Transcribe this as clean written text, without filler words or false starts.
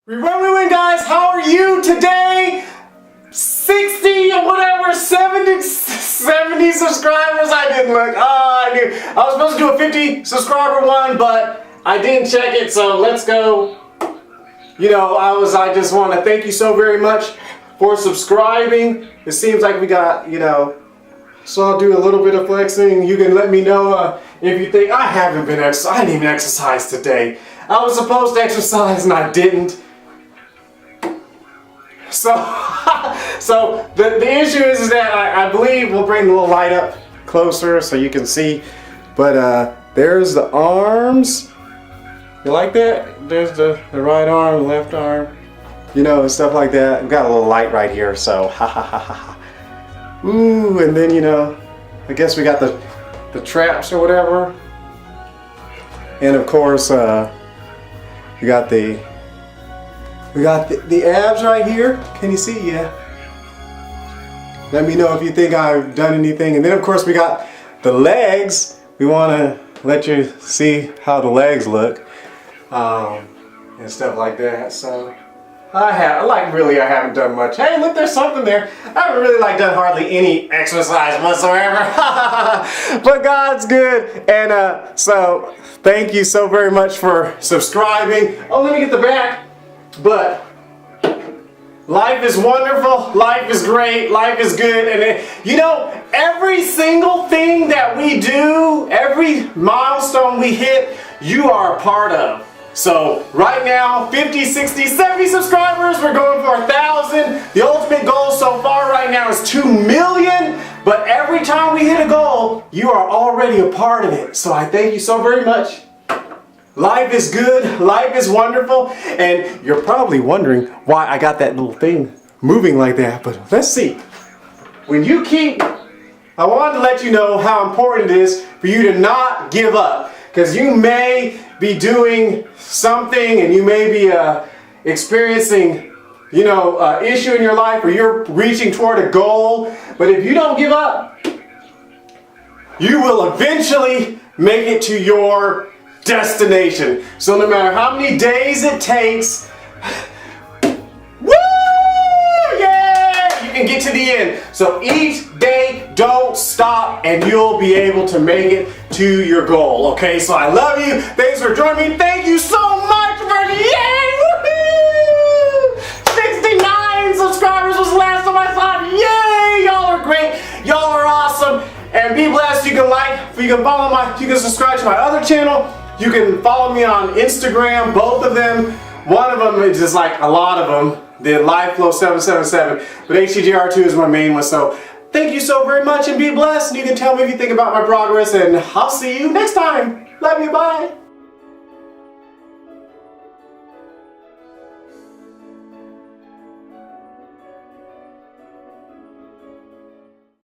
Win, guys, how are you today? 60 or whatever, 70 subscribers. I didn't look. I was supposed to do a 50 subscriber one, but I didn't check it, so let's go. You know, I just want to thank you so very much for subscribing. It seems like we got, you know, so I'll do a little bit of flexing. You can let me know if you think I haven't been exercising. I didn't even exercise today. I was supposed to exercise and I didn't. So, the issue is that I believe we'll bring the little light up closer so you can see. But there's the arms. You like that? There's the right arm, left arm, you know, and stuff like that. We've got a little light right here, so ha ha ha ha ha. Ooh, and then, you know, I guess we got the traps or whatever. And of course, we got the abs right here. Can you see? Yeah. Let me know if you think I've done anything. And then of course we got the legs. We want to let you see how the legs look. And stuff like that. So I haven't done much. Hey, look, there's something there. I haven't really done hardly any exercise whatsoever. But God's good. And so thank you so very much for subscribing. Oh, let me get the back. But life is wonderful, life is great, life is good, and you know, every single thing that we do, every milestone we hit, you are a part of. So right now, 50, 60, 70 subscribers, we're going for 1,000. The ultimate goal so far right now is 2 million, but every time we hit a goal, you are already a part of it. So I thank you so very much. Life is good, life is wonderful, and you're probably wondering why I got that little thing moving like that, but let's see. When you keep, I wanted to let you know how important it is for you to not give up, because you may be doing something and you may be experiencing, you know, issue in your life, or you're reaching toward a goal, but if you don't give up, you will eventually make it to your destination. So no matter how many days it takes, woo! Yeah! You can get to the end. So each day, don't stop, and you'll be able to make it to your goal. Okay, so I love you. Thanks for joining me. Thank you so much for yay! Woohoo! 69 subscribers was the last time I saw it. Yay! Y'all are great. Y'all are awesome. And be blessed. You can you can subscribe to my other channel. You can follow me on Instagram, both of them. One of them is just like a lot of them. The LiveFlow777, but HTGR2 is my main one. So thank you so very much and be blessed. And you can tell me if you think about my progress, and I'll see you next time. Love you, bye.